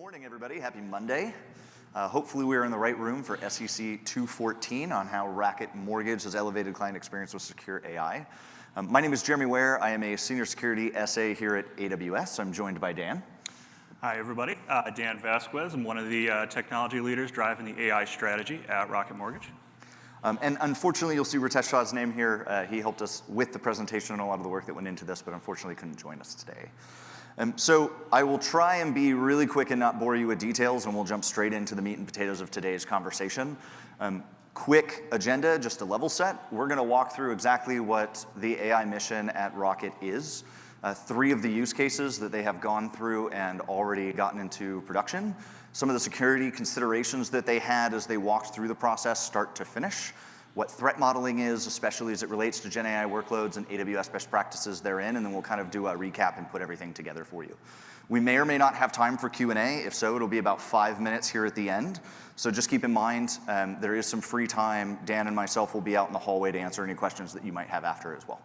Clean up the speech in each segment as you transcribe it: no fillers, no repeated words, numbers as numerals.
morning, everybody. Happy Monday. Hopefully we are in the right room for SEC214 on how Rocket Mortgage has elevated client experience with secure AI. My name is Jeremy Ware. I am a senior security SA here at AWS. I'm joined by Dan. Hi, everybody. Dan Vasquez. I'm one of the technology leaders driving the AI strategy at Rocket Mortgage. And unfortunately, you'll see Ritesh Shah's name here. He helped us with the presentation and a lot of the work that went into this, but unfortunately couldn't join us today. So I will try and be really quick and not bore you with details, and we'll jump straight into the meat and potatoes of today's conversation. Quick agenda, just a level set. We're going to walk through exactly what the AI mission at Rocket is, 3 of the use cases that they have gone through and already gotten into production, some of the security considerations that they had as they walked through the process start to finish, what threat modeling is, especially as it relates to Gen AI workloads and AWS best practices therein, and then we'll kind of do a recap and put everything together for you. We may or may not have time for Q&A. If so, it'll be about 5 minutes here at the end. So just keep in mind, there is some free time. Dan and myself will be out in the hallway to answer any questions that you might have after as well.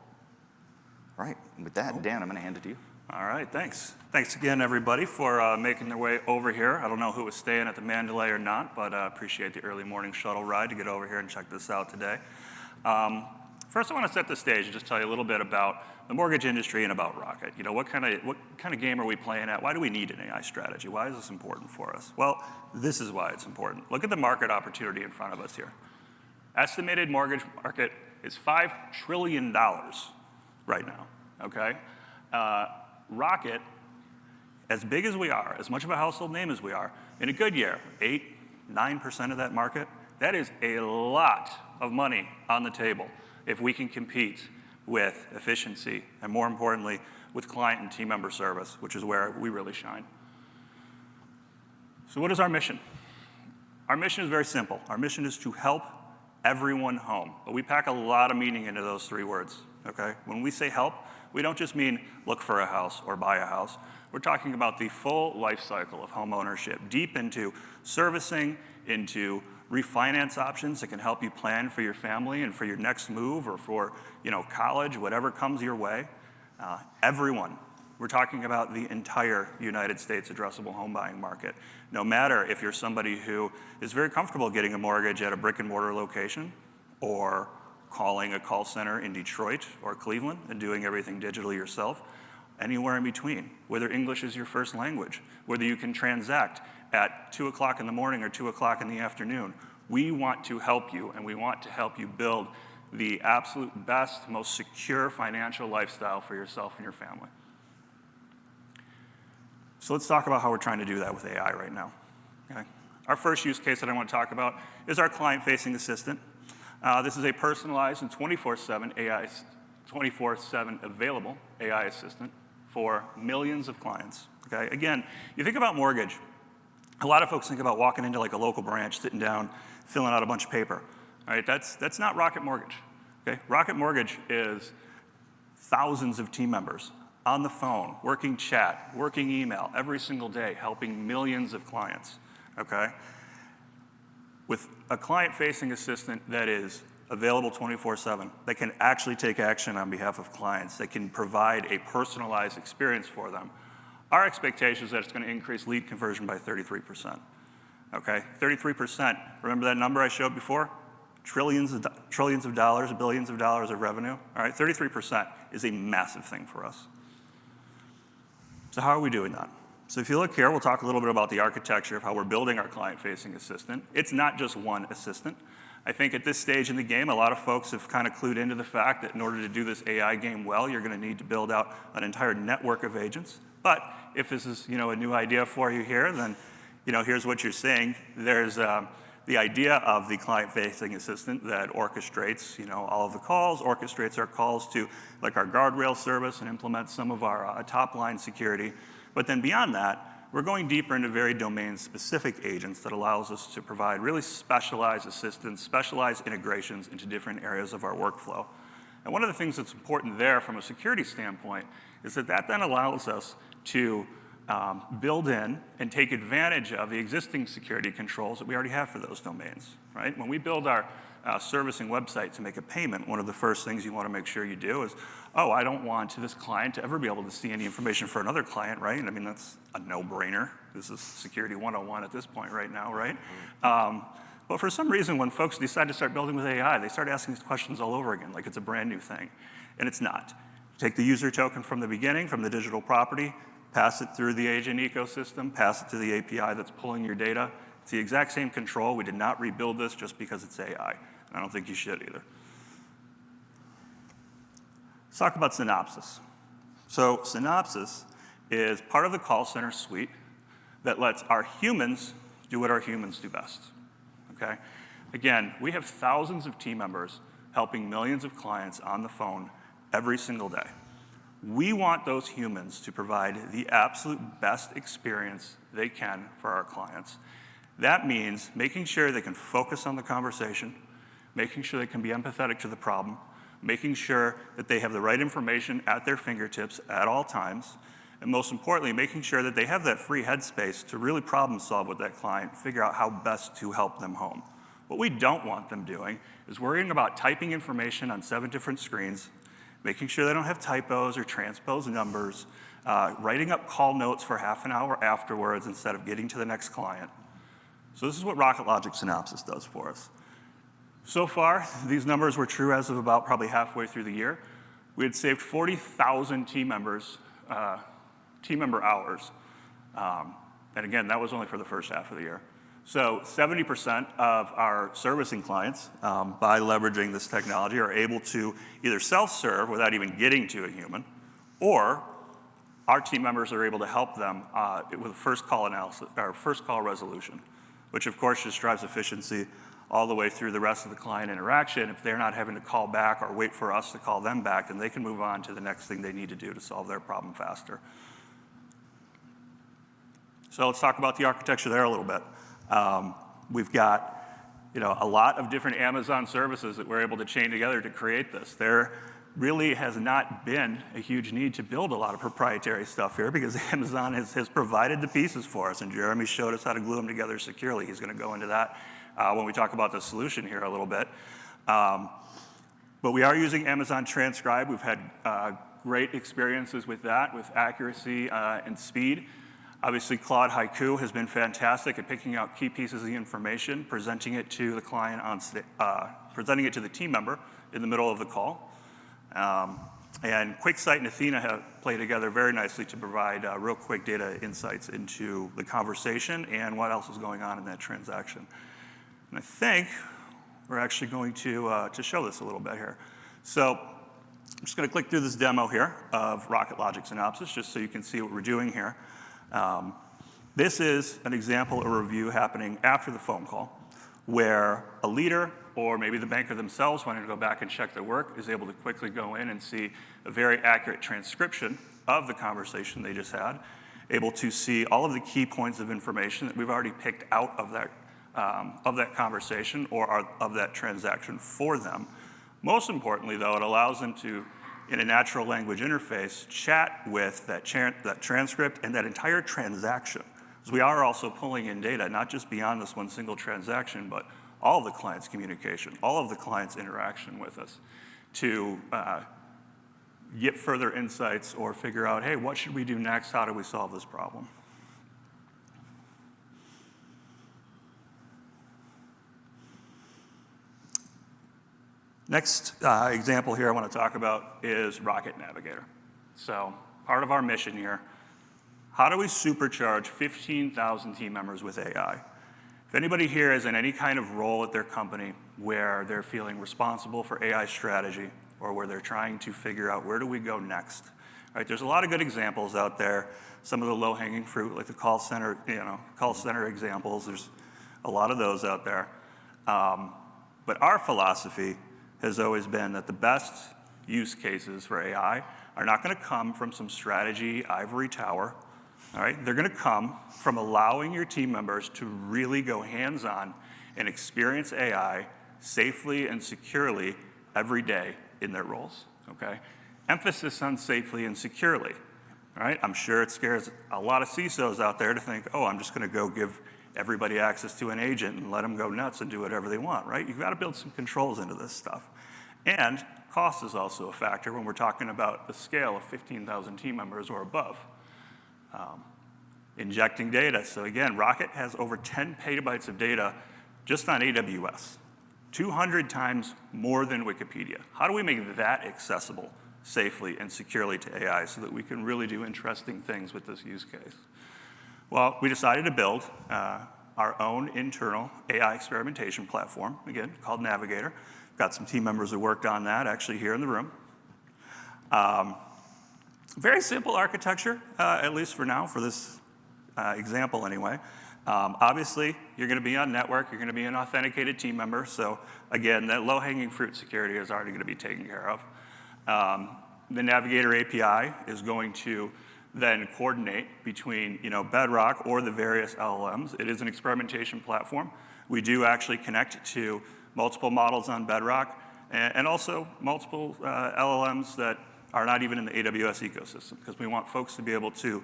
All right, and with that, Dan, I'm going to hand it to you. All right, thanks. Thanks again, everybody, for making their way over here. I don't know who was staying at the Mandalay or not, but appreciate the early morning shuttle ride to get over here and check this out today. First, I want to set the stage and just tell you a little bit about the mortgage industry and about Rocket. You know, what kind of game are we playing at? Why do we need an AI strategy? Why is this important for us? Well, this is why it's important. Look at the market opportunity in front of us here. Estimated mortgage market is $5 trillion right now, okay? Rocket, as big as we are, as much of a household name as we are, in a good year, 8-9% of that market, that is a lot of money on the table if we can compete with efficiency and, more importantly, with client and team member service, which is where we really shine. So what is our mission? Our mission is very simple. Our mission is to help everyone home, but we pack a lot of meaning into those 3 words, okay? When we say help, we don't just mean look for a house or buy a house. We're talking about the full life cycle of home ownership, deep into servicing, into refinance options that can help you plan for your family and for your next move or for, college, whatever comes your way. Everyone. We're talking about the entire United States addressable home buying market. No matter if you're somebody who is very comfortable getting a mortgage at a brick and mortar location or calling a call center in Detroit or Cleveland and doing everything digitally yourself, anywhere in between, whether English is your first language, whether you can transact at 2 o'clock in the morning or 2 o'clock in the afternoon, we want to help you, and we want to help you build the absolute best, most secure financial lifestyle for yourself and your family. So let's talk about how we're trying to do that with AI right now. Okay? Our first use case that I want to talk about is our client-facing assistant. This is a personalized and 24/7 available AI assistant for millions of clients. Okay? Again, you think about mortgage. A lot of folks think about walking into like a local branch, sitting down, filling out a bunch of paper. All right? That's not Rocket Mortgage. Okay? Rocket Mortgage is thousands of team members on the phone, working chat, working email every single day, helping millions of clients. Okay? With a client-facing assistant that is available 24/7, that can actually take action on behalf of clients, that can provide a personalized experience for them, our expectation is that it's going to increase lead conversion by 33%. Okay, 33%. Remember that number I showed before? Trillions of dollars, billions of dollars of revenue. All right, 33% is a massive thing for us. So how are we doing that? So if you look here, we'll talk a little bit about the architecture of how we're building our client-facing assistant. It's not just one assistant. I think at this stage in the game, a lot of folks have kind of clued into the fact that in order to do this AI game well, you're going to need to build out an entire network of agents. But if this is, a new idea for you here, then, here's what you're seeing. There's the idea of the client-facing assistant that orchestrates, all of the calls, orchestrates our calls to like our guardrail service and implements some of our top-line security. But then beyond that, we're going deeper into very domain-specific agents that allows us to provide really specialized assistance, specialized integrations into different areas of our workflow. And one of the things that's important there from a security standpoint is that then allows us to build in and take advantage of the existing security controls that we already have for those domains, right? When we build our servicing website to make a payment, one of the first things you want to make sure you do is, oh, I don't want this client to ever be able to see any information for another client, right? I mean, that's a no-brainer. This is security 101 at this point right now, right? But for some reason, when folks decide to start building with AI, they start asking these questions all over again, like it's a brand new thing. And it's not. Take the user token from the beginning, from the digital property, pass it through the agent ecosystem, pass it to the API that's pulling your data. It's the exact same control. We did not rebuild this just because it's AI. I don't think you should either. Let's talk about Synopsys. So Synopsys is part of the call center suite that lets our humans do what our humans do best, okay? Again, we have thousands of team members helping millions of clients on the phone every single day. We want those humans to provide the absolute best experience they can for our clients. That means making sure they can focus on the conversation, making sure they can be empathetic to the problem, making sure that they have the right information at their fingertips at all times, and most importantly, making sure that they have that free headspace to really problem solve with that client, figure out how best to help them home. What we don't want them doing is worrying about typing information on 7 different screens, making sure they don't have typos or transposed numbers, writing up call notes for half an hour afterwards instead of getting to the next client. So this is what Rocket Logic Synopsys does for us. So far, these numbers were true as of about probably halfway through the year. We had saved 40,000 team member hours. And again, that was only for the first half of the year. So 70% of our servicing clients, by leveraging this technology, are able to either self-serve without even getting to a human, or our team members are able to help them with first call analysis, or first call resolution, which of course just drives efficiency all the way through the rest of the client interaction. If they're not having to call back or wait for us to call them back, then they can move on to the next thing they need to do to solve their problem faster. So let's talk about the architecture there a little bit. We've got a lot of different Amazon services that we're able to chain together to create this. There really has not been a huge need to build a lot of proprietary stuff here because Amazon has provided the pieces for us, and Jeremy showed us how to glue them together securely. He's going to go into that when we talk about the solution here a little bit. But we are using Amazon Transcribe. We've had great experiences with that, with accuracy and speed. Obviously, Claude Haiku has been fantastic at picking out key pieces of the information, presenting it to the client presenting it to the team member in the middle of the call. And QuickSight and Athena have played together very nicely to provide real quick data insights into the conversation and what else is going on in that transaction. And I think we're actually going to show this a little bit here. So I'm just going to click through this demo here of Rocket Logic Synopsys just so you can see what we're doing here. This is an example of a review happening after the phone call where a leader or maybe the banker themselves wanting to go back and check their work is able to quickly go in and see a very accurate transcription of the conversation they just had, able to see all of the key points of information that we've already picked out of that conversation or of that transaction for them. Most importantly, though, it allows them to, in a natural language interface, chat with that transcript and that entire transaction. So we are also pulling in data, not just beyond this one single transaction, but all of the client's communication, all of the client's interaction with us to get further insights or figure out, hey, what should we do next? How do we solve this problem? Next example here I want to talk about is Rocket Navigator. So part of our mission here, how do we supercharge 15,000 team members with AI? If anybody here is in any kind of role at their company where they're feeling responsible for AI strategy or where they're trying to figure out where do we go next, right? There's a lot of good examples out there. Some of the low-hanging fruit, like the call center examples. There's a lot of those out there. But our philosophy has always been that the best use cases for AI are not going to come from some strategy ivory tower. All right? They're going to come from allowing your team members to really go hands-on and experience AI safely and securely every day in their roles. Okay? Emphasis on safely and securely. right? I'm sure it scares a lot of CISOs out there to think, oh, I'm just going to go give everybody access to an agent and let them go nuts and do whatever they want, right? You've got to build some controls into this stuff. And cost is also a factor when we're talking about the scale of 15,000 team members or above. Injecting data. So again, Rocket has over 10 petabytes of data just on AWS, 200 times more than Wikipedia. How do we make that accessible safely and securely to AI so that we can really do interesting things with this use case? Well, we decided to build our own internal AI experimentation platform, again, called Navigator. Got some team members who worked on that actually here in the room. Very simple architecture, at least for now, for this example anyway. Obviously, you're going to be on network, you're going to be an authenticated team member, so again, that low-hanging fruit security is already going to be taken care of. The Navigator API is going to then coordinate between Bedrock or the various LLMs. It is an experimentation platform. We do actually connect to multiple models on Bedrock and also multiple LLMs that are not even in the AWS ecosystem, because we want folks to be able to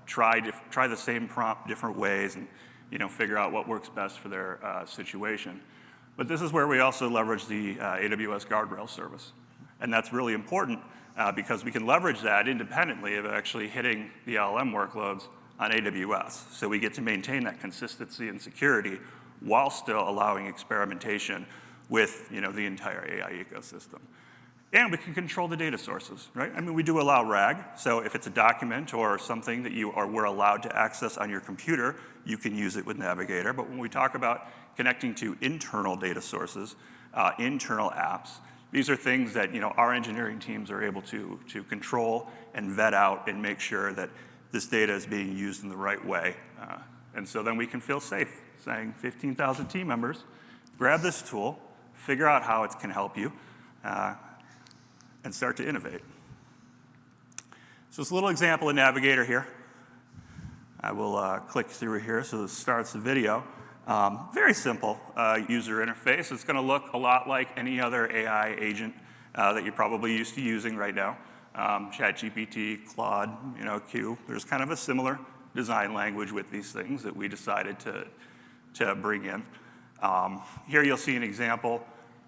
try the same prompt different ways and figure out what works best for their situation. But this is where we also leverage the AWS guardrail service. And that's really important because we can leverage that independently of actually hitting the LLM workloads on AWS. So we get to maintain that consistency and security while still allowing experimentation with the entire AI ecosystem. And we can control the data sources, right? I mean, we do allow RAG, so if it's a document or something that we're allowed to access on your computer, you can use it with Navigator. But when we talk about connecting to internal data sources, internal apps, these are things that our engineering teams are able to control and vet out and make sure that this data is being used in the right way. And so then we can feel safe saying 15,000 team members, grab this tool, figure out how it can help you, and start to innovate. So this little example of Navigator here. I will click through here so this starts the video. Very simple user interface. It's going to look a lot like any other AI agent that you're probably used to using right now. ChatGPT, Claude, Q. There's kind of a similar design language with these things that we decided to bring in. Here you'll see an example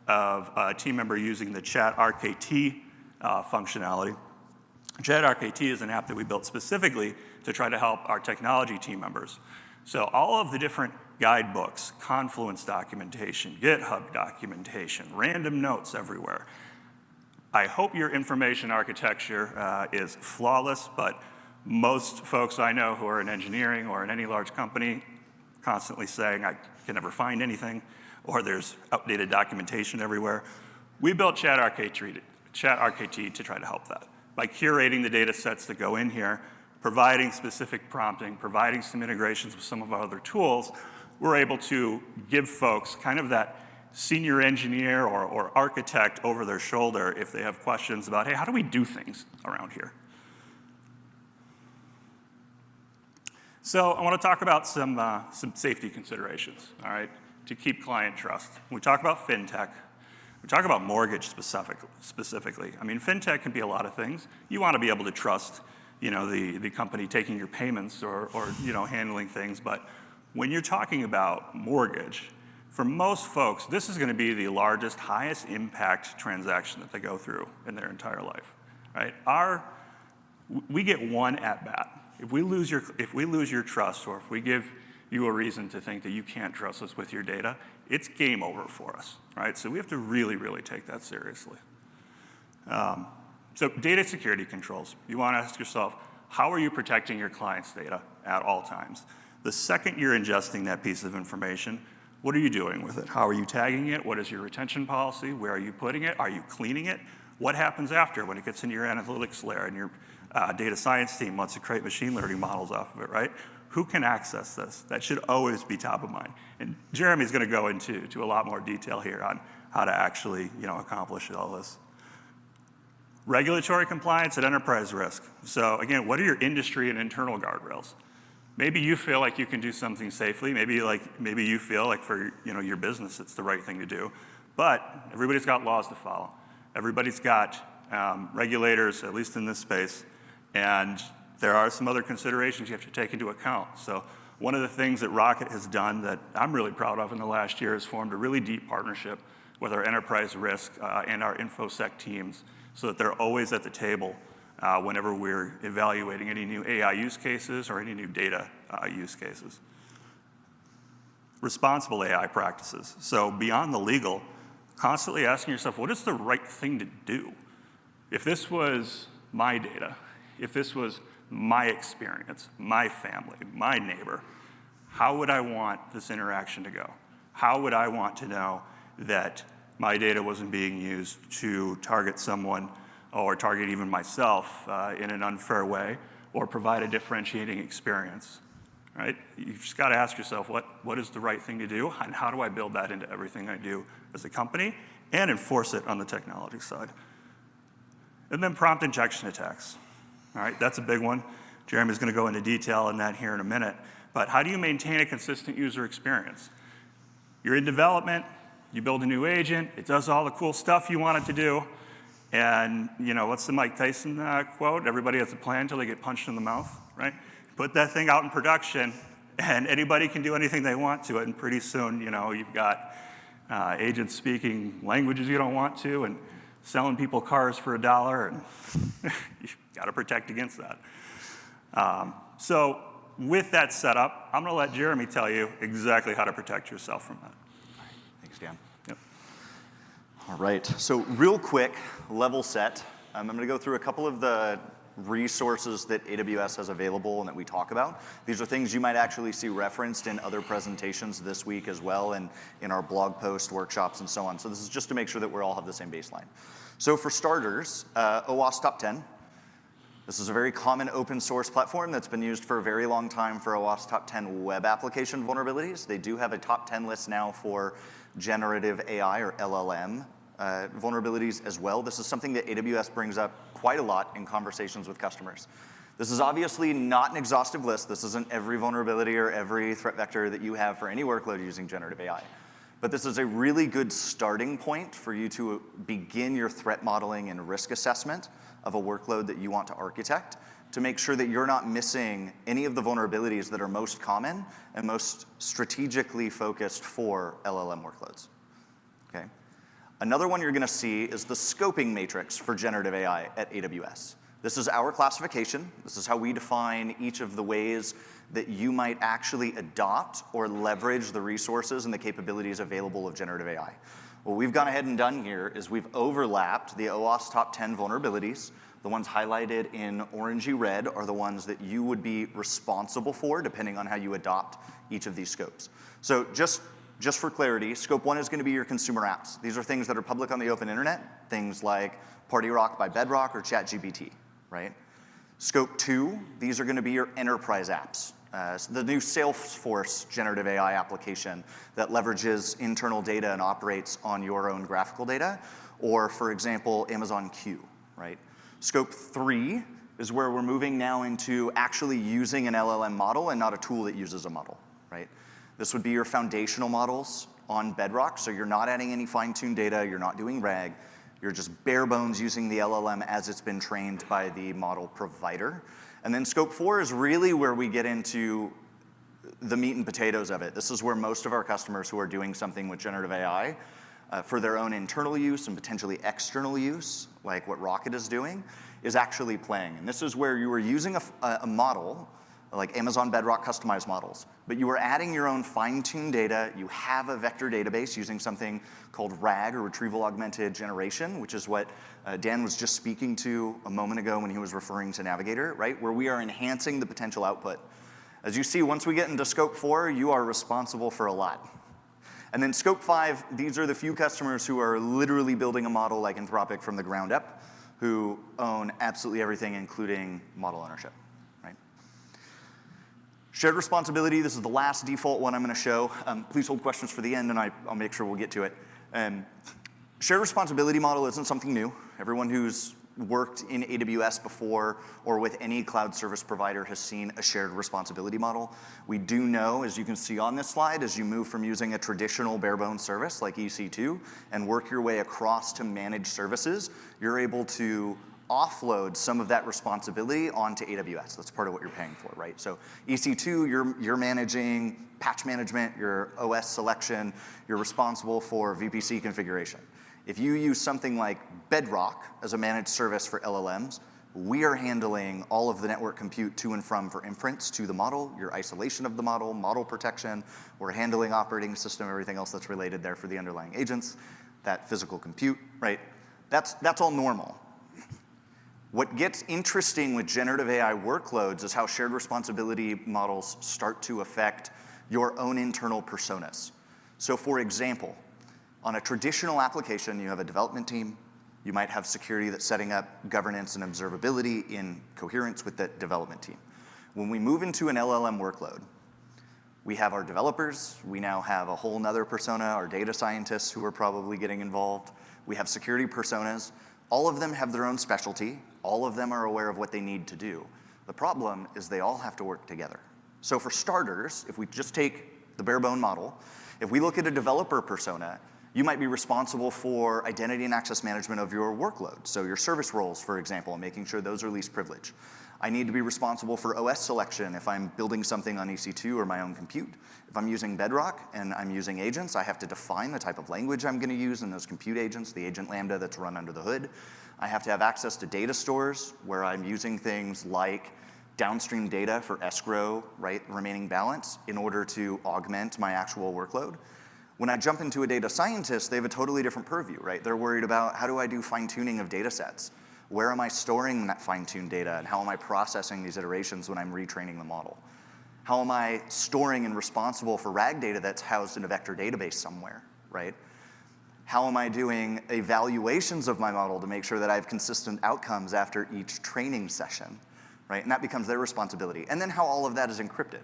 of a team member using the Chat RKT functionality. Chat RKT is an app that we built specifically to try to help our technology team members. So all of the different guidebooks, Confluence documentation, GitHub documentation, random notes everywhere. I hope your information architecture is flawless, but most folks I know who are in engineering or in any large company constantly saying, I can never find anything, or there's outdated documentation everywhere. We built Chat RKT to try to help that. By curating the data sets that go in here, providing specific prompting, providing some integrations with some of our other tools, we're able to give folks kind of that senior engineer or architect over their shoulder if they have questions about, hey, how do we do things around here? So I want to talk about some safety considerations, all right, to keep client trust. When we talk about fintech, we talk about mortgage specifically. I mean, fintech can be a lot of things. You want to be able to trust, the company taking your payments or handling things. But when you're talking about mortgage, for most folks, this is going to be the largest, highest impact transaction that they go through in their entire life, right? We get one at bat. If we lose your trust, or if we give you a reason to think that you can't trust us with your data, it's game over for us, right? So we have to really, really take that seriously. So data security controls. You want to ask yourself, how are you protecting your client's data at all times? The second you're ingesting that piece of information, what are you doing with it? How are you tagging it? What is your retention policy? Where are you putting it? Are you cleaning it? What happens after when it gets into your analytics layer and your data science team wants to create machine learning models off of it, right? Who can access this? That should always be top of mind. And Jeremy's going to go into a lot more detail here on how to actually accomplish all this. Regulatory compliance and enterprise risk. So again, what are your industry and internal guardrails? Maybe you feel like you can do something safely. Maybe you feel like for your business it's the right thing to do. But everybody's got laws to follow. Everybody's got regulators, at least in this space, And there are some other considerations you have to take into account. So one of the things that Rocket has done that I'm really proud of in the last year is formed a really deep partnership with our enterprise risk and our InfoSec teams so that they're always at the table whenever we're evaluating any new AI use cases or any new data use cases. Responsible AI practices. So beyond the legal, constantly asking yourself, what is the right thing to do? If this was my data, if this was my experience, my family, my neighbor, how would I want this interaction to go? How would I want to know that my data wasn't being used to target someone or target even myself in an unfair way or provide a differentiating experience, right? You've just got to ask yourself, what is the right thing to do, and how do I build that into everything I do as a company and enforce it on the technology side? And then prompt injection attacks. All right, that's a big one. Jeremy's going to go into detail on that here in a minute. But how do you maintain a consistent user experience? You're in development, you build a new agent, it does all the cool stuff you want it to do, and what's the Mike Tyson quote? Everybody has a plan until they get punched in the mouth, right? Put that thing out in production, and anybody can do anything they want to it, and pretty soon, you've got agents speaking languages you don't want to, and selling people cars for $1, and you've got to protect against that. So with that set up, I'm going to let Jeremy tell you exactly how to protect yourself from that. Thanks, Dan. Yep. All right, so real quick, level set. I'm going to go through a couple of the resources that AWS has available and that we talk about. These are things you might actually see referenced in other presentations this week as well, and in our blog post, workshops, and so on. So this is just to make sure that we all have the same baseline. So for starters, OWASP Top 10. This is a very common open source platform that's been used for a very long time for OWASP Top 10 web application vulnerabilities. They do have a top 10 list now for generative AI or LLM vulnerabilities as well. This is something that AWS brings up quite a lot in conversations with customers. This is obviously not an exhaustive list. This isn't every vulnerability or every threat vector that you have for any workload using generative AI. But this is a really good starting point for you to begin your threat modeling and risk assessment of a workload that you want to architect to make sure that you're not missing any of the vulnerabilities that are most common and most strategically focused for LLM workloads. Okay? Another one you're going to see is the scoping matrix for generative AI at AWS. This is our classification. This is how we define each of the ways that you might actually adopt or leverage the resources and the capabilities available of generative AI. What we've gone ahead and done here is we've overlapped the OWASP top 10 vulnerabilities. The ones highlighted in orangey red are the ones that you would be responsible for depending on how you adopt each of these scopes. So just for clarity, scope 1 is going to be your consumer apps. These are things that are public on the open internet, things like PartyRock by Bedrock or ChatGPT, right? Scope 2, these are going to be your enterprise apps. The new Salesforce generative AI application that leverages internal data and operates on your own graphical data, or for example, Amazon Q, right? Scope 3 is where we're moving now into actually using an LLM model and not a tool that uses a model, right? This would be your foundational models on Bedrock, so you're not adding any fine-tuned data, you're not doing RAG, you're just bare bones using the LLM as it's been trained by the model provider. And then scope 4 is really where we get into the meat and potatoes of it. This is where most of our customers who are doing something with generative AI for their own internal use and potentially external use, like what Rocket is doing, is actually playing. And this is where you are using a model, like Amazon Bedrock customized models, but you are adding your own fine-tuned data. You have a vector database using something called RAG, or Retrieval Augmented Generation, which is what Dan was just speaking to a moment ago when he was referring to Navigator, right? Where we are enhancing the potential output. As you see, once we get into scope 4, you are responsible for a lot. And then scope 5, these are the few customers who are literally building a model like Anthropic from the ground up, who own absolutely everything, including model ownership. Shared responsibility, this is the last default one I'm going to show. Please hold questions for the end, and I'll make sure we'll get to it. Shared responsibility model isn't something new. Everyone who's worked in AWS before or with any cloud service provider has seen a shared responsibility model. We do know, as you can see on this slide, as you move from using a traditional bare-bones service like EC2 and work your way across to managed services, you're able to offload some of that responsibility onto AWS. That's part of what you're paying for, right? So EC2, you're managing patch management, your OS selection, you're responsible for VPC configuration. If you use something like Bedrock as a managed service for LLMs, we are handling all of the network compute to and from for inference to the model, your isolation of the model, model protection. We're handling operating system, everything else that's related there for the underlying agents, that physical compute, right? That's all normal. What gets interesting with generative AI workloads is how shared responsibility models start to affect your own internal personas. So for example, on a traditional application, you have a development team. You might have security that's setting up governance and observability in coherence with the development team. When we move into an LLM workload, we have our developers. We now have a whole nother persona, our data scientists who are probably getting involved. We have security personas. All of them have their own specialty. All of them are aware of what they need to do. The problem is they all have to work together. So for starters, if we just take the bare bone model, if we look at a developer persona, you might be responsible for identity and access management of your workload. So your service roles, for example, and making sure those are least privilege. I need to be responsible for OS selection if I'm building something on EC2 or my own compute. If I'm using Bedrock and I'm using agents, I have to define the type of language I'm going to use in those compute agents, the agent lambda that's run under the hood. I have to have access to data stores where I'm using things like downstream data for escrow, right, remaining balance, in order to augment my actual workload. When I jump into a data scientist, they have a totally different purview, right? They're worried about how do I do fine-tuning of data sets? Where am I storing that fine-tuned data, and how am I processing these iterations when I'm retraining the model? How am I storing and responsible for RAG data that's housed in a vector database somewhere, right? How am I doing evaluations of my model to make sure that I have consistent outcomes after each training session, right? And that becomes their responsibility. And then how all of that is encrypted.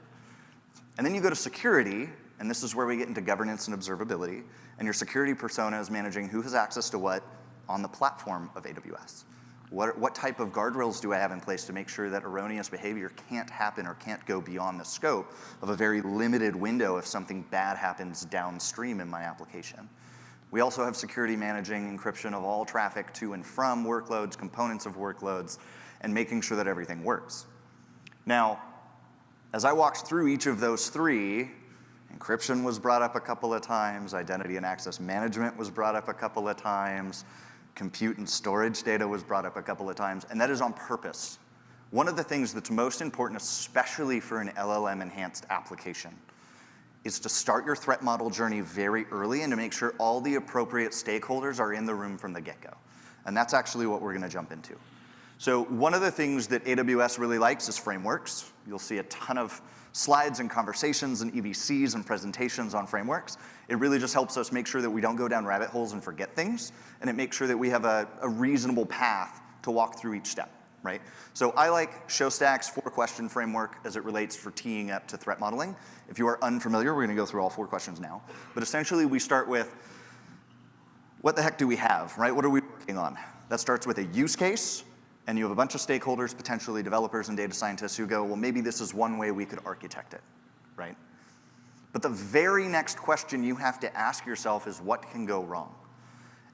And then you go to security, and this is where we get into governance and observability, and your security persona is managing who has access to what on the platform of AWS. What type of guardrails do I have in place to make sure that erroneous behavior can't happen or can't go beyond the scope of a very limited window if something bad happens downstream in my application? We also have security managing encryption of all traffic to and from workloads, components of workloads, and making sure that everything works. Now, as I walked through each of those three, encryption was brought up a couple of times, identity and access management was brought up a couple of times, compute and storage data was brought up a couple of times, and that is on purpose. One of the things that's most important, especially for an LLM-enhanced application, is to start your threat model journey very early and to make sure all the appropriate stakeholders are in the room from the get-go. And that's actually what we're going to jump into. So one of the things that AWS really likes is frameworks. You'll see a ton of slides and conversations and EVCs and presentations on frameworks. It really just helps us make sure that we don't go down rabbit holes and forget things, and it makes sure that we have a reasonable path to walk through each step, right? So I like ShowStack's 4-question framework as it relates for teeing up to threat modeling. If you are unfamiliar, we're going to go through all 4 questions now. But essentially, we start with, what the heck do we have, right? What are we working on? That starts with a use case, and you have a bunch of stakeholders, potentially developers and data scientists, who go, well, maybe this is one way we could architect it, right? But the very next question you have to ask yourself is, what can go wrong?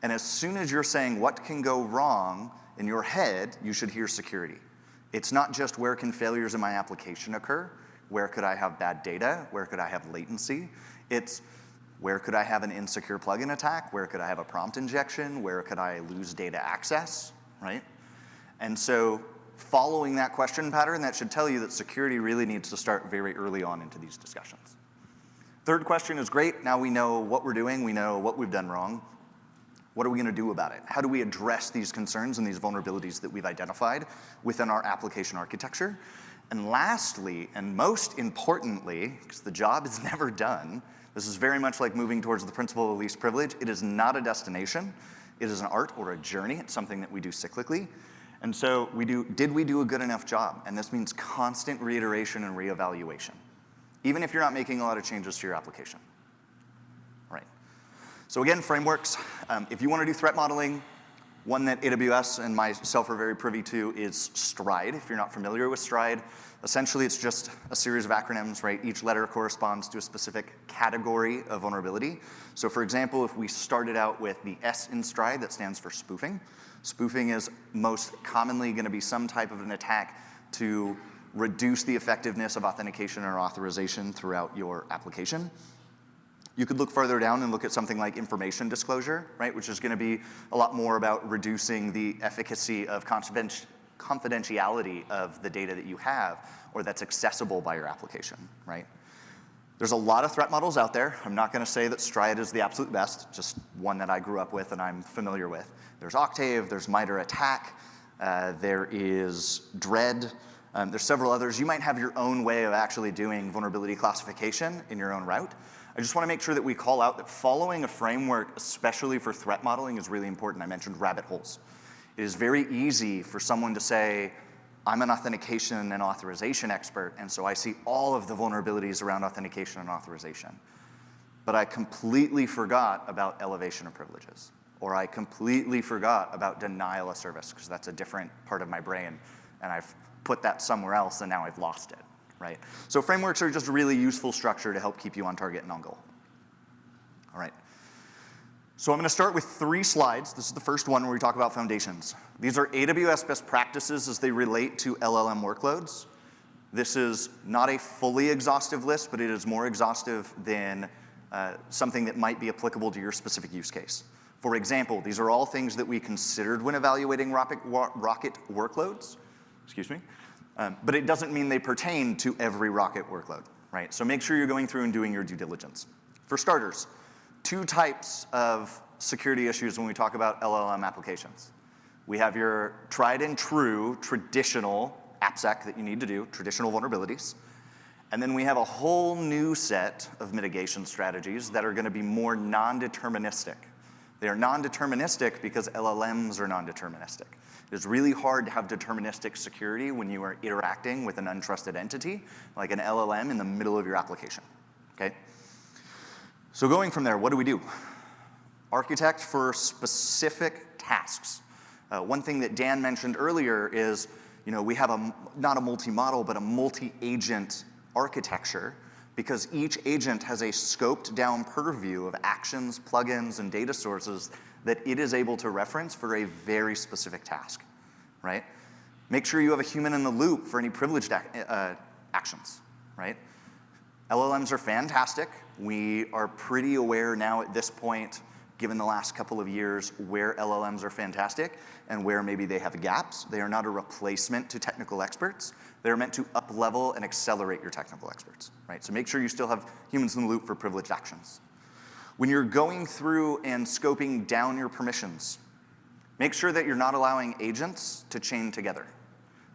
And as soon as you're saying what can go wrong, in your head, you should hear security. It's not just where can failures in my application occur, where could I have bad data, where could I have latency. It's where could I have an insecure plugin attack, where could I have a prompt injection, where could I lose data access, right? And so following that question pattern, that should tell you that security really needs to start very early on into these discussions. Third question is great. Now we know what we're doing. We know what we've done wrong. What are we going to do about it? How do we address these concerns and these vulnerabilities that we've identified within our application architecture? And lastly, and most importantly, because the job is never done, this is very much like moving towards the principle of least privilege. It is not a destination. It is an art or a journey. It's something that we do cyclically. And so did we do a good enough job? And this means constant reiteration and reevaluation, even if you're not making a lot of changes to your application, right? So again, frameworks. If you want to do threat modeling, one that AWS and myself are very privy to is Stride. If you're not familiar with Stride, essentially it's just a series of acronyms, right? Each letter corresponds to a specific category of vulnerability. So for example, if we started out with the S in Stride, that stands for spoofing. Spoofing is most commonly going to be some type of an attack to reduce the effectiveness of authentication or authorization throughout your application. You could look further down and look at something like information disclosure, right, which is going to be a lot more about reducing the efficacy of confidentiality of the data that you have or that's accessible by your application, right? There's a lot of threat models out there. I'm not going to say that Stride is the absolute best, just one that I grew up with and I'm familiar with. There's Octave, there's MITRE ATT&CK, there is Dread, there's several others. You might have your own way of actually doing vulnerability classification in your own route. I just want to make sure that we call out that following a framework, especially for threat modeling, is really important. I mentioned rabbit holes. It is very easy for someone to say, I'm an authentication and authorization expert, and so I see all of the vulnerabilities around authentication and authorization. But I completely forgot about elevation of privileges, or I completely forgot about denial of service, because that's a different part of my brain, and I've put that somewhere else, and now I've lost it. Right? So frameworks are just a really useful structure to help keep you on target and on goal. All right. So I'm going to start with 3 slides. This is the first one where we talk about foundations. These are AWS best practices as they relate to LLM workloads. This is not a fully exhaustive list, but it is more exhaustive than something that might be applicable to your specific use case. For example, these are all things that we considered when evaluating Rocket workloads. Excuse me. But it doesn't mean they pertain to every Rocket workload, right? So make sure you're going through and doing your due diligence. For starters, 2 types of security issues when we talk about LLM applications. We have your tried and true traditional AppSec that you need to do, traditional vulnerabilities. And then we have a whole new set of mitigation strategies that are going to be more non-deterministic. They are non-deterministic because LLMs are non-deterministic. It's really hard to have deterministic security when you are interacting with an untrusted entity, like an LLM in the middle of your application, okay? So going from there, what do we do? Architect for specific tasks. One thing that Dan mentioned earlier is, we have not a multi-model, but a multi-agent architecture, because each agent has a scoped down purview of actions, plugins, and data sources that it is able to reference for a very specific task, right? Make sure you have a human in the loop for any privileged actions, right? LLMs are fantastic. We are pretty aware now at this point, given the last couple of years, where LLMs are fantastic and where maybe they have gaps. They are not a replacement to technical experts. They're meant to up-level and accelerate your technical experts, right? So make sure you still have humans in the loop for privileged actions. When you're going through and scoping down your permissions, make sure that you're not allowing agents to chain together.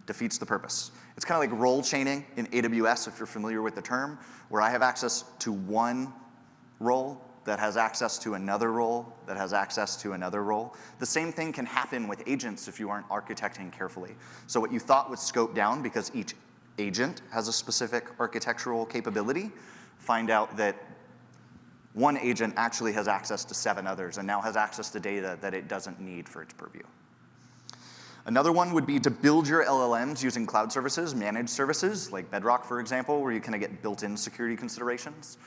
Defeats the purpose. It's kind of like role chaining in AWS, if you're familiar with the term, where I have access to one role that has access to another role that has access to another role. The same thing can happen with agents if you aren't architecting carefully. So what you thought was scoped down because each agent has a specific architectural capability, find out that one agent actually has access to 7 others and now has access to data that it doesn't need for its purview. Another one would be to build your LLMs using cloud services, managed services, like Bedrock, for example, where you kind of get built-in security considerations.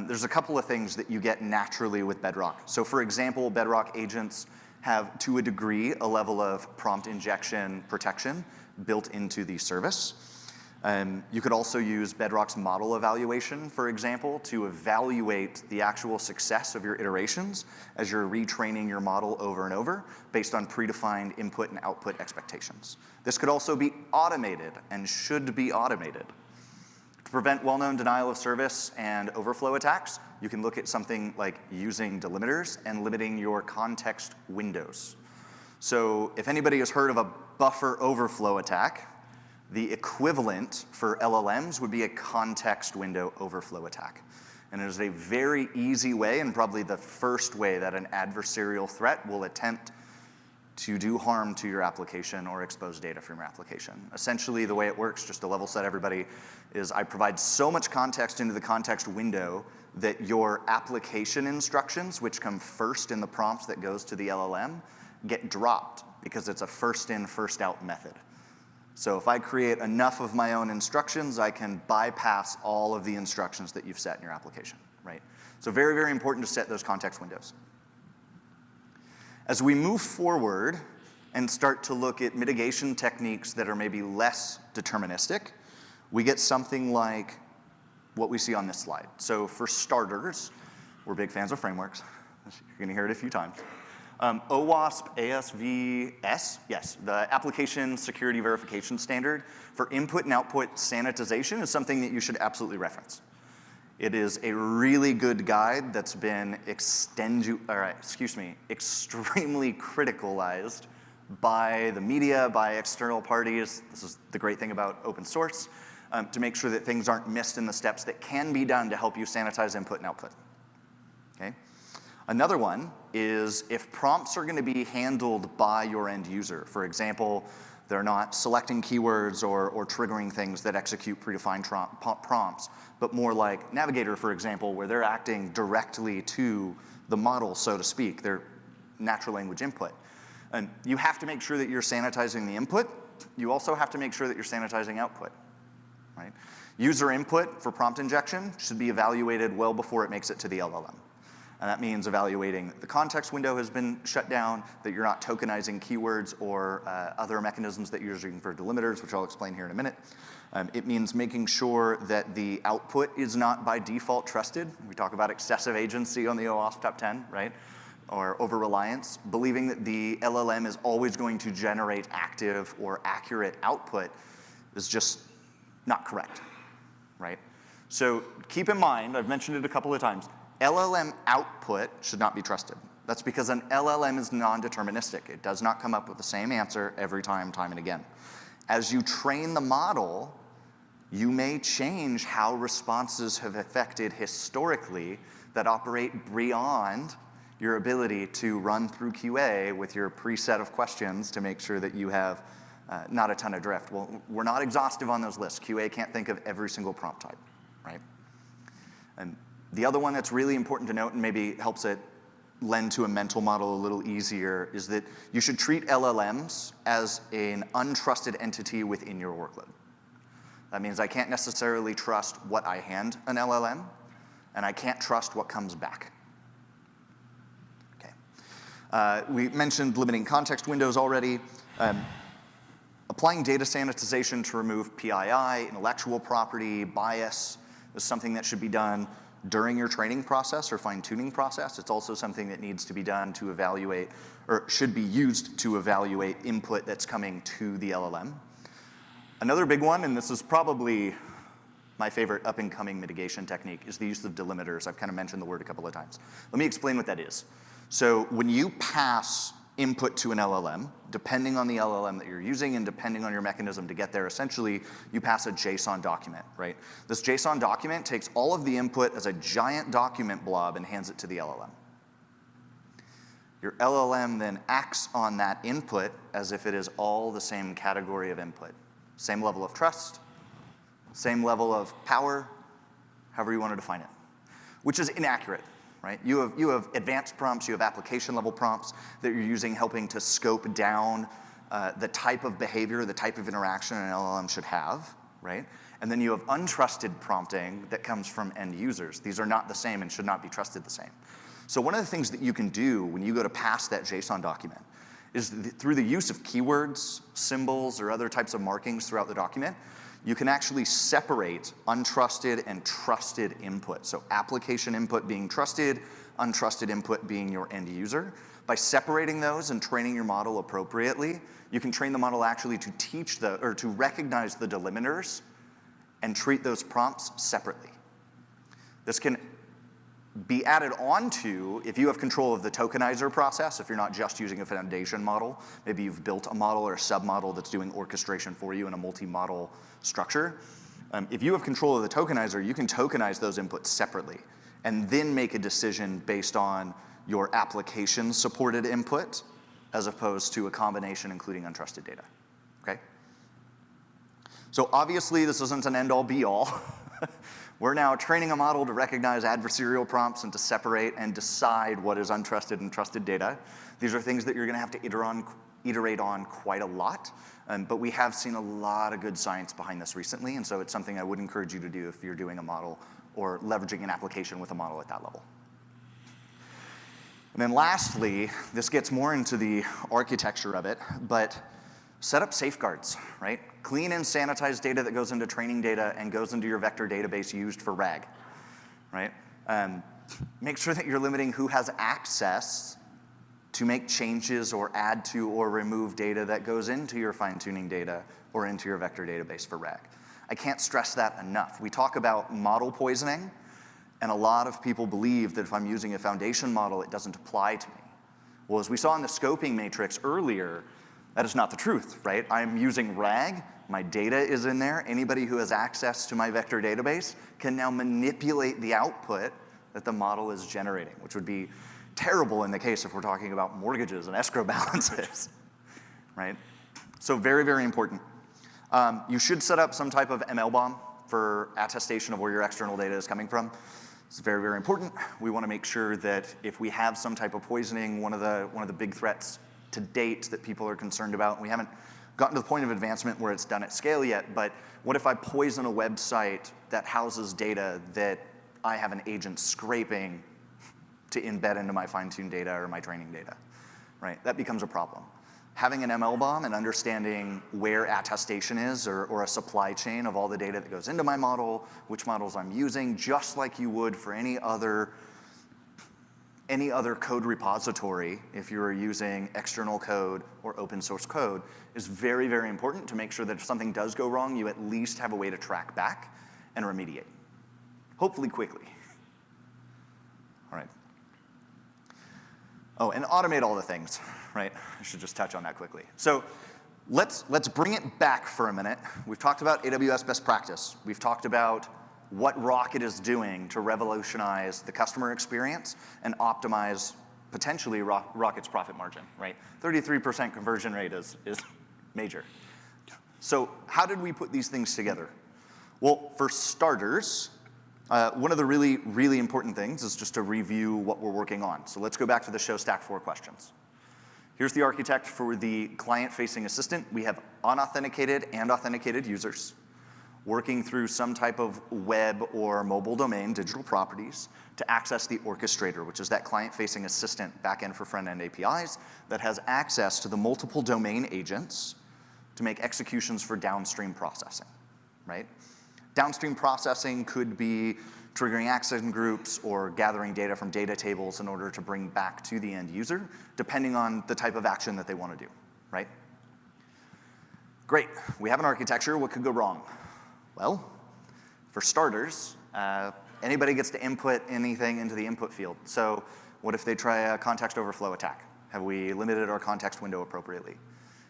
There's a couple of things that you get naturally with Bedrock. So for example, Bedrock agents have, to a degree, a level of prompt injection protection built into the service. You could also use Bedrock's model evaluation, for example, to evaluate the actual success of your iterations as you're retraining your model over and over based on predefined input and output expectations. This could also be automated and should be automated. To prevent well-known denial of service and overflow attacks, you can look at something like using delimiters and limiting your context windows. So if anybody has heard of a buffer overflow attack, the equivalent for LLMs would be a context window overflow attack. And it is a very easy way, and probably the first way that an adversarial threat will attempt to do harm to your application or expose data from your application. Essentially, the way it works, just to level set everybody, is I provide so much context into the context window that your application instructions, which come first in the prompt that goes to the LLM, get dropped because it's a first in, first out method. So if I create enough of my own instructions, I can bypass all of the instructions that you've set in your application, right? So very, very important to set those context windows. As we move forward, and start to look at mitigation techniques that are maybe less deterministic, we get something like what we see on this slide. So for starters, we're big fans of frameworks. You're going to hear it a few times. OWASP ASVS, yes, the Application Security Verification Standard for input and output sanitization is something that you should absolutely reference. It is a really good guide that's been extremely criticalized by the media, by external parties. This is the great thing about open source, to make sure that things aren't missed in the steps that can be done to help you sanitize input and output. Okay? Another one is if prompts are going to be handled by your end user. For example, they're not selecting keywords or triggering things that execute predefined prompts, but more like Navigator, for example, where they're acting directly to the model, so to speak, their natural language input. And you have to make sure that you're sanitizing the input. You also have to make sure that you're sanitizing output. Right? User input for prompt injection should be evaluated well before it makes it to the LLM. And that means evaluating that the context window has been shut down, that you're not tokenizing keywords or other mechanisms that you're using for delimiters, which I'll explain here in a minute. It means making sure that the output is not by default trusted. We talk about excessive agency on the OWASP top 10, right? Or over-reliance. Believing that the LLM is always going to generate active or accurate output is just not correct, right? So keep in mind, I've mentioned it a couple of times, LLM output should not be trusted. That's because an LLM is non-deterministic. It does not come up with the same answer every time and again. As you train the model, you may change how responses have affected historically that operate beyond your ability to run through QA with your preset of questions to make sure that you have not a ton of drift. Well, we're not exhaustive on those lists. QA can't think of every single prompt type, right? And the other one that's really important to note and maybe helps it lend to a mental model a little easier is that you should treat LLMs as an untrusted entity within your workload. That means I can't necessarily trust what I hand an LLM, and I can't trust what comes back. Okay. We mentioned limiting context windows already. Applying data sanitization to remove PII, intellectual property, bias is something that should be done during your training process or fine-tuning process. It's also something that needs to be done to evaluate, or should be used to evaluate input that's coming to the LLM. Another big one, and this is probably my favorite up-and-coming mitigation technique, is the use of delimiters. I've kind of mentioned the word a couple of times. Let me explain what that is. So when you pass input to an LLM, depending on the LLM that you're using and depending on your mechanism to get there, essentially you pass a JSON document, right? This JSON document takes all of the input as a giant document blob and hands it to the LLM. Your LLM then acts on that input as if it is all the same category of input. Same level of trust, same level of power, however you want to define it, which is inaccurate. Right? You have advanced prompts, you have application level prompts that you're using helping to scope down the type of behavior, the type of interaction an LLM should have, right? And then you have untrusted prompting that comes from end users. These are not the same and should not be trusted the same. So one of the things that you can do when you go to pass that JSON document is through the use of keywords, symbols, or other types of markings throughout the document, you can actually separate untrusted and trusted input. So application input being trusted, untrusted input being your end user. By separating those and training your model appropriately, you can train the model actually to to recognize the delimiters and treat those prompts separately. This can be added on to if you have control of the tokenizer process, if you're not just using a foundation model. Maybe you've built a model or a submodel that's doing orchestration for you in a multi-model structure. If you have control of the tokenizer, you can tokenize those inputs separately and then make a decision based on your application supported input as opposed to a combination including untrusted data, okay? So obviously this isn't an end all be all. We're now training a model to recognize adversarial prompts and to separate and decide what is untrusted and trusted data. These are things that you're going to have to iterate on quite a lot, but we have seen a lot of good science behind this recently, and so it's something I would encourage you to do if you're doing a model or leveraging an application with a model at that level. And then lastly, this gets more into the architecture of it, but set up safeguards, right? Clean and sanitized data that goes into training data and goes into your vector database used for RAG, right? Make sure that you're limiting who has access to make changes or add to or remove data that goes into your fine-tuning data or into your vector database for RAG. I can't stress that enough. We talk about model poisoning, and a lot of people believe that if I'm using a foundation model, it doesn't apply to me. Well, as we saw in the scoping matrix earlier, that is not the truth, right? I'm using RAG, my data is in there. Anybody who has access to my vector database can now manipulate the output that the model is generating, which would be terrible in the case if we're talking about mortgages and escrow balances, right? So very, very important. You should set up some type of ML bomb for attestation of where your external data is coming from. It's very, very important. We want to make sure that if we have some type of poisoning, one of the big threats to date that people are concerned about, we haven't gotten to the point of advancement where it's done at scale yet, but what if I poison a website that houses data that I have an agent scraping to embed into my fine-tuned data or my training data, right? That becomes a problem. Having an ML bomb and understanding where attestation is or a supply chain of all the data that goes into my model, which models I'm using, just like you would for any other code repository, if you were using external code or open source code, is very, very important to make sure that if something does go wrong, you at least have a way to track back and remediate, hopefully quickly. All right. Oh, and automate all the things, right? I should just touch on that quickly. So let's bring it back for a minute. We've talked about AWS best practice. We've talked about what Rocket is doing to revolutionize the customer experience and optimize potentially Rocket's profit margin, right? 33% conversion rate is major. So how did we put these things together? Well, for starters, one of the really, really important things is just to review what we're working on. So let's go back to the show stack 4 questions. Here's the architect for the client-facing assistant. We have unauthenticated and authenticated users working through some type of web or mobile domain digital properties to access the orchestrator, which is that client-facing assistant backend for front-end APIs that has access to the multiple domain agents to make executions for downstream processing, right? Downstream processing could be triggering action groups or gathering data from data tables in order to bring back to the end user, depending on the type of action that they want to do, right? Great, we have an architecture. What could go wrong? Well, for starters, anybody gets to input anything into the input field. So what if they try a context overflow attack? Have we limited our context window appropriately?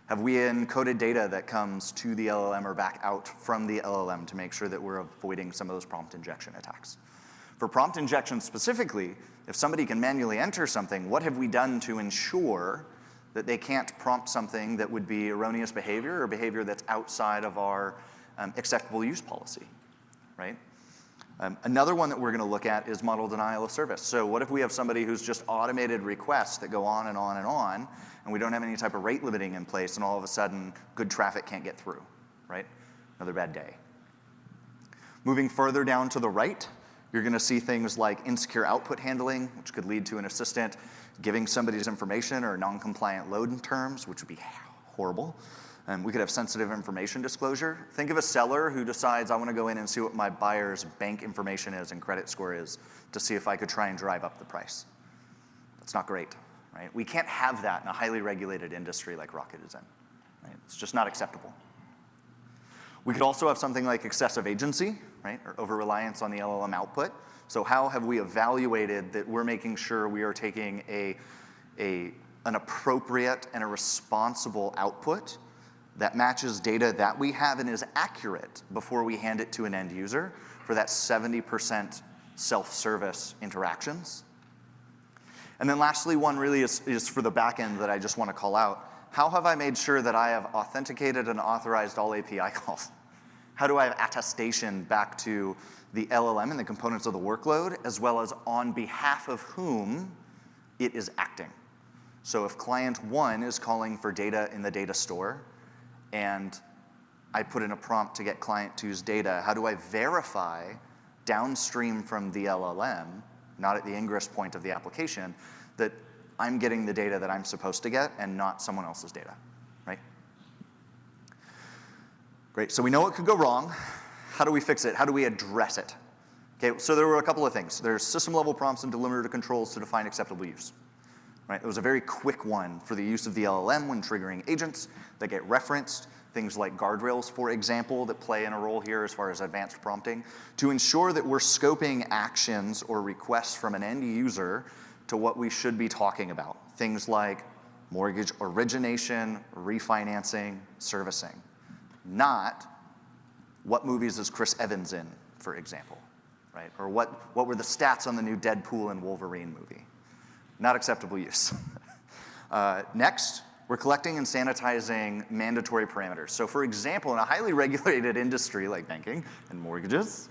Have we encoded data that comes to the LLM or back out from the LLM to make sure that we're avoiding some of those prompt injection attacks? For prompt injection specifically, if somebody can manually enter something, what have we done to ensure that they can't prompt something that would be erroneous behavior or behavior that's outside of our acceptable use policy, right? Another one that we're going to look at is model denial of service. So what if we have somebody who's just automated requests that go on and on and on, and we don't have any type of rate limiting in place, and all of a sudden, good traffic can't get through, right? Another bad day. Moving further down to the right, you're going to see things like insecure output handling, which could lead to an assistant giving somebody's information or non-compliant load terms, which would be horrible. We could have sensitive information disclosure. Think of a seller who decides, I want to go in and see what my buyer's bank information is and credit score is to see if I could try and drive up the price. That's not great, right? We can't have that in a highly regulated industry like Rocket is in, right? It's just not acceptable. We could also have something like excessive agency, right? Or over-reliance on the LLM output. So how have we evaluated that we're making sure we are taking an appropriate and a responsible output that matches data that we have and is accurate before we hand it to an end user for that 70% self-service interactions? And then lastly, one really is for the back end that I just want to call out. How have I made sure that I have authenticated and authorized all API calls? How do I have attestation back to the LLM and the components of the workload, as well as on behalf of whom it is acting? So if client 1 is calling for data in the data store, and I put in a prompt to get client 2's data, how do I verify downstream from the LLM, not at the ingress point of the application, that I'm getting the data that I'm supposed to get and not someone else's data, right? Great, so we know it could go wrong. How do we fix it? How do we address it? Okay, so there were a couple of things. There's system-level prompts and delimited controls to define acceptable use. Right? It was a very quick one for the use of the LLM when triggering agents that get referenced, things like guardrails, for example, that play in a role here as far as advanced prompting, to ensure that we're scoping actions or requests from an end user to what we should be talking about. Things like mortgage origination, refinancing, servicing. Not what movies is Chris Evans in, for example, right? Or what were the stats on the new Deadpool and Wolverine movie? Not acceptable use. Next, we're collecting and sanitizing mandatory parameters. So for example, in a highly regulated industry like banking and mortgages,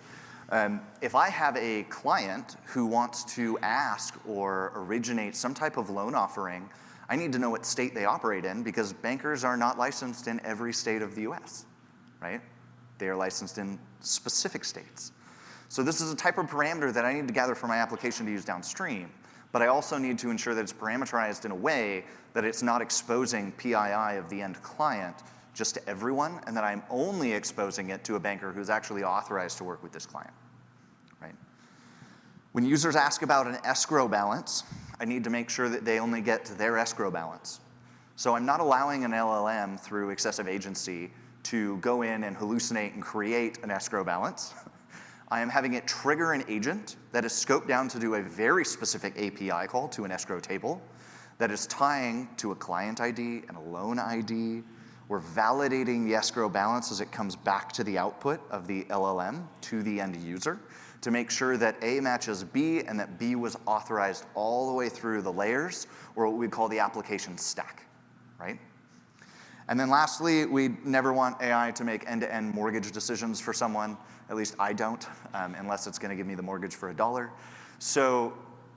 if I have a client who wants to ask or originate some type of loan offering, I need to know what state they operate in because bankers are not licensed in every state of the US, right? They are licensed in specific states. So this is a type of parameter that I need to gather for my application to use downstream. But I also need to ensure that it's parameterized in a way that it's not exposing PII of the end client just to everyone, and that I'm only exposing it to a banker who's actually authorized to work with this client, right? When users ask about an escrow balance, I need to make sure that they only get to their escrow balance. So I'm not allowing an LLM through excessive agency to go in and hallucinate and create an escrow balance. I am having it trigger an agent that is scoped down to do a very specific API call to an escrow table that is tying to a client ID and a loan ID. We're validating the escrow balance as it comes back to the output of the LLM to the end user to make sure that A matches B and that B was authorized all the way through the layers, or what we call the application stack, right? And then lastly, we never want AI to make end-to-end mortgage decisions for someone. At least I don't, unless it's going to give me the mortgage for $1. So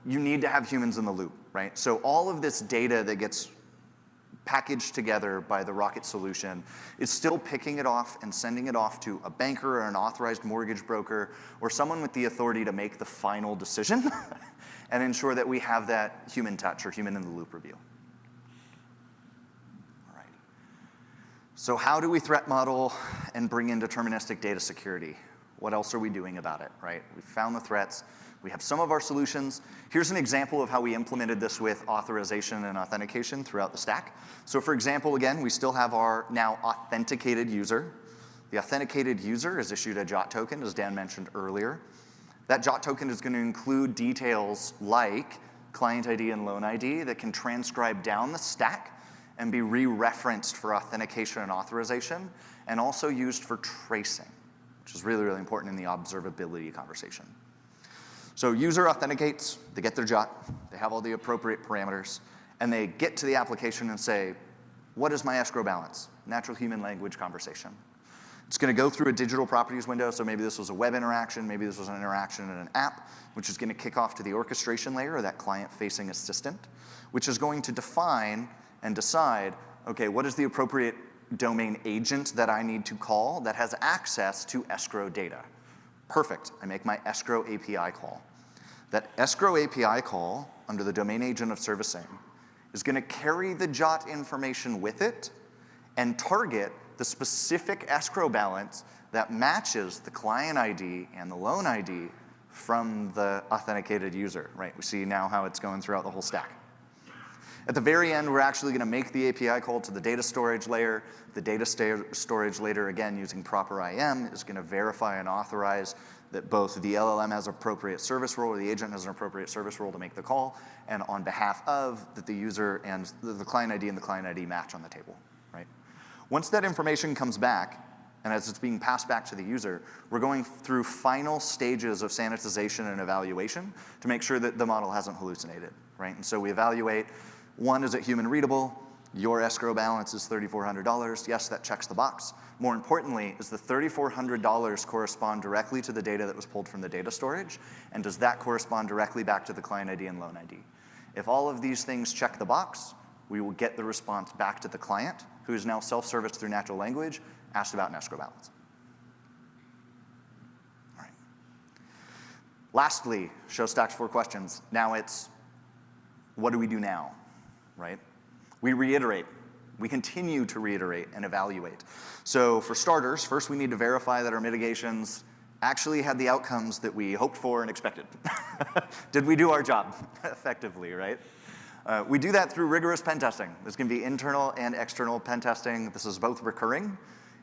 you need to have humans in the loop, right? So all of this data that gets packaged together by the Rocket solution is still picking it off and sending it off to a banker or an authorized mortgage broker or someone with the authority to make the final decision and ensure that we have that human touch or human in the loop review. All right. So how do we threat model and bring in deterministic data security? What else are we doing about it, right? We've found the threats. We have some of our solutions. Here's an example of how we implemented this with authorization and authentication throughout the stack. So for example, again, we still have our now authenticated user. The authenticated user is issued a JOT token, as Dan mentioned earlier. That JOT token is going to include details like client ID and loan ID that can transcribe down the stack and be re-referenced for authentication and authorization, and also used for tracing, which is really, really important in the observability conversation. So user authenticates, they get their JOT, they have all the appropriate parameters, and they get to the application and say, what is my escrow balance? Natural human language conversation. It's going to go through a digital properties window, so maybe this was a web interaction, maybe this was an interaction in an app, which is going to kick off to the orchestration layer, or that client-facing assistant, which is going to define and decide, okay, what is the appropriate domain agent that I need to call that has access to escrow data? Perfect, I make my escrow API call. That escrow API call under the domain agent of servicing is going to carry the JOT information with it and target the specific escrow balance that matches the client ID and the loan ID from the authenticated user, right? We see now how it's going throughout the whole stack. At the very end, we're actually going to make the API call to the data storage layer. The data storage layer, again, using proper IM, is going to verify and authorize that both the LLM has appropriate service role or the agent has an appropriate service role to make the call, and on behalf of that the user and the client ID and the client ID match on the table, right? Once that information comes back, and as it's being passed back to the user, we're going through final stages of sanitization and evaluation to make sure that the model hasn't hallucinated, right? And so we evaluate, one, is it human readable? Your escrow balance is $3,400. Yes, that checks the box. More importantly, does the $3,400 correspond directly to the data that was pulled from the data storage? And does that correspond directly back to the client ID and loan ID? If all of these things check the box, we will get the response back to the client, who is now self-serviced through natural language, asked about an escrow balance. All right. Lastly, show stacks 4 questions. Now it's, what do we do now? right? We reiterate. We continue to reiterate and evaluate. So for starters, first we need to verify that our mitigations actually had the outcomes that we hoped for and expected. Did we do our job effectively, right? We do that through rigorous pen testing. This can be internal and external pen testing. This is both recurring,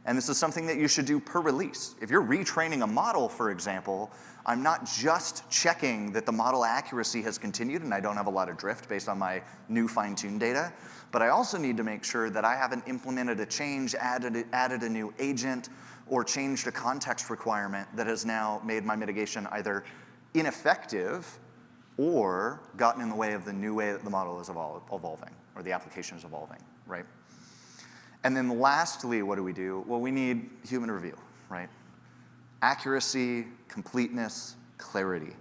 and this is something that you should do per release. If you're retraining a model, for example, I'm not just checking that the model accuracy has continued and I don't have a lot of drift based on my new fine-tuned data, but I also need to make sure that I haven't implemented a change, added a new agent, or changed a context requirement that has now made my mitigation either ineffective or gotten in the way of the new way that the model is evolving, or the application is evolving, right? And then lastly, what do we do? Well, we need human review, right? Accuracy, completeness, clarity.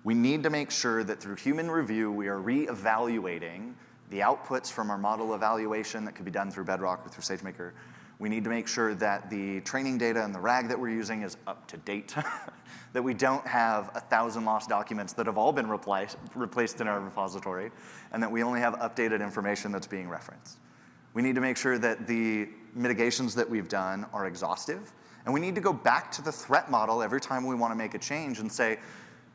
We need to make sure that through human review, we are re-evaluating the outputs from our model evaluation that could be done through Bedrock or through SageMaker. We need to make sure that the training data and the RAG that we're using is up to date, that we don't have 1,000 lost documents that have all been replaced in our repository, and that we only have updated information that's being referenced. We need to make sure that the mitigations that we've done are exhaustive, and we need to go back to the threat model every time we want to make a change and say,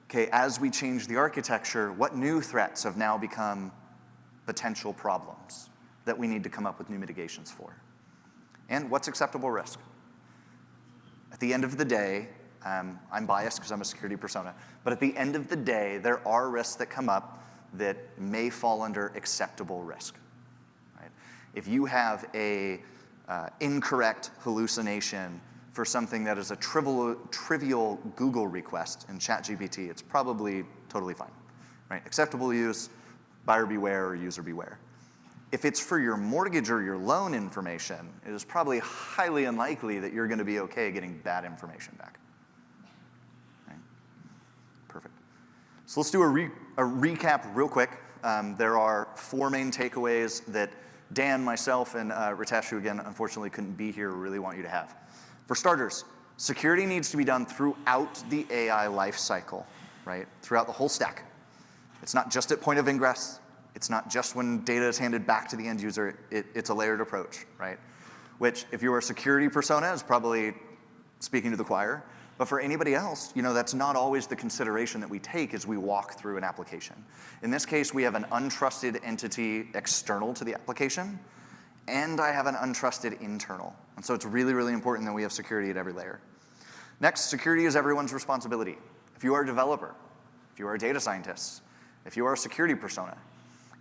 okay, as we change the architecture, what new threats have now become potential problems that we need to come up with new mitigations for? And what's acceptable risk? At the end of the day, I'm biased because I'm a security persona, but at the end of the day, there are risks that come up that may fall under acceptable risk. Right? If you have a incorrect hallucination for something that is a trivial Google request in ChatGPT, it's probably totally fine. Right? Acceptable use, buyer beware or user beware. If it's for your mortgage or your loan information, it is probably highly unlikely that you're going to be okay getting bad information back. Right? Perfect. So let's do a recap real quick. There are 4 main takeaways that Dan, myself, and Ritesh, who again unfortunately couldn't be here, really want you to have. For starters, security needs to be done throughout the AI lifecycle, right? Throughout the whole stack. It's not just at point of ingress. It's not just when data is handed back to the end user. It's a layered approach, right? Which, if you're a security persona, is probably speaking to the choir. But for anybody else, that's not always the consideration that we take as we walk through an application. In this case, we have an untrusted entity external to the application, and I have an untrusted internal. And so it's really, really important that we have security at every layer. Next, security is everyone's responsibility. If you are a developer, if you are a data scientist, if you are a security persona,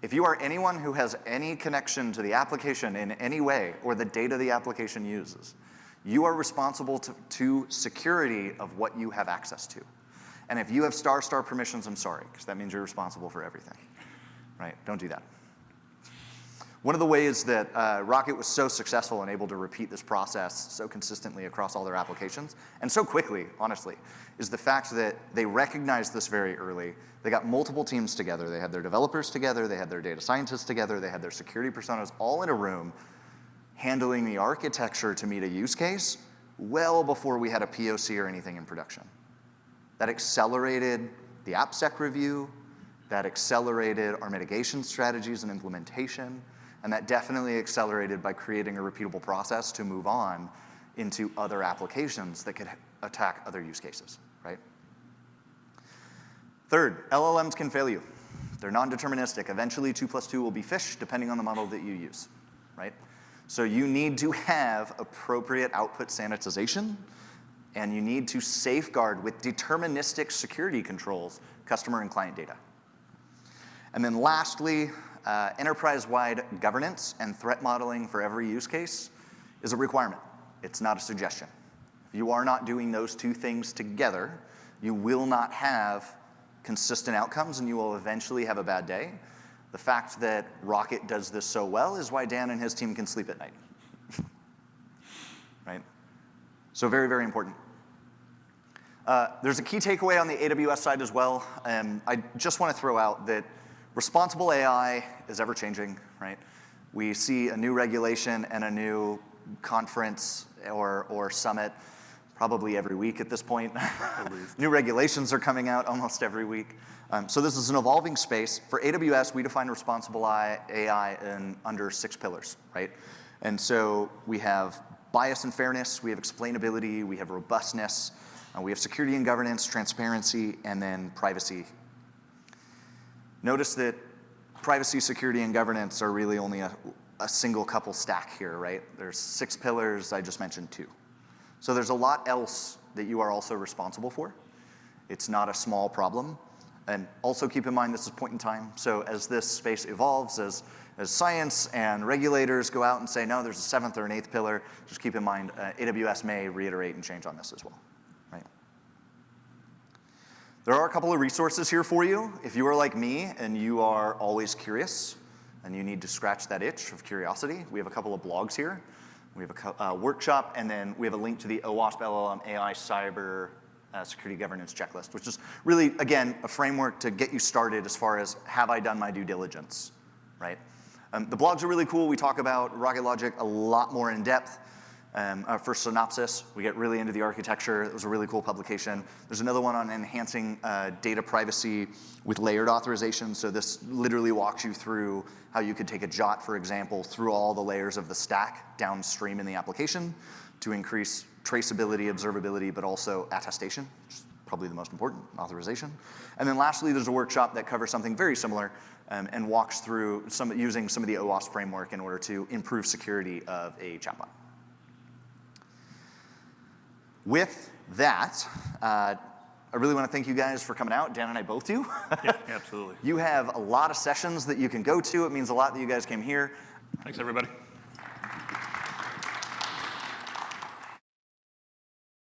if you are anyone who has any connection to the application in any way or the data the application uses, you are responsible to security of what you have access to. And if you have star permissions, I'm sorry, because that means you're responsible for everything. Right? Don't do that. One of the ways that Rocket was so successful and able to repeat this process so consistently across all their applications, and so quickly, honestly, is the fact that they recognized this very early. They got multiple teams together. They had their developers together. They had their data scientists together. They had their security personas all in a room handling the architecture to meet a use case well before we had a POC or anything in production. That accelerated the AppSec review. That accelerated our mitigation strategies and implementation. And that definitely accelerated by creating a repeatable process to move on into other applications that could attack other use cases, right? Third, LLMs can fail you. They're non-deterministic. Eventually, 2 + 2 will be fish, depending on the model that you use, right? So you need to have appropriate output sanitization, and you need to safeguard with deterministic security controls customer and client data. And then lastly, enterprise-wide governance and threat modeling for every use case is a requirement. It's not a suggestion. If you are not doing those 2 things together, you will not have consistent outcomes and you will eventually have a bad day. The fact that Rocket does this so well is why Dan and his team can sleep at night. Right? So very, very important. There's a key takeaway on the AWS side as well. I just want to throw out that responsible AI is ever changing, right? We see a new regulation and a new conference or summit probably every week at this point. New regulations are coming out almost every week. So this is an evolving space. For AWS, we define responsible AI in under 6 pillars, right? And so we have bias and fairness, we have explainability, we have robustness, we have security and governance, transparency, and then privacy. Notice that privacy, security, and governance are really only a single couple stack here, right? There's 6 pillars, I just mentioned 2. So there's a lot else that you are also responsible for. It's not a small problem. And also keep in mind this is point in time. So as this space evolves, as science and regulators go out and say, no, there's a 7th or an 8th pillar, just keep in mind AWS may reiterate and change on this as well, right? There are a couple of resources here for you. If you are like me and you are always curious and you need to scratch that itch of curiosity, we have a couple of blogs here. We have a workshop, and then we have a link to the OWASP LLM AI Cyber Security Governance Checklist, which is really, again, a framework to get you started as far as have I done my due diligence, right? The blogs are really cool. We talk about Rocket Logic a lot more in depth. For Synopsys, we get really into the architecture. It was a really cool publication. There's another one on enhancing data privacy with layered authorization. So this literally walks you through how you could take a JOT, for example, through all the layers of the stack downstream in the application to increase traceability, observability, but also attestation, which is probably the most important, authorization. And then lastly, there's a workshop that covers something very similar and walks through using some of the OWASP framework in order to improve security of a chatbot. With that, I really want to thank you guys for coming out. Dan and I both do. Yeah, absolutely. You have a lot of sessions that you can go to. It means a lot that you guys came here. Thanks, everybody.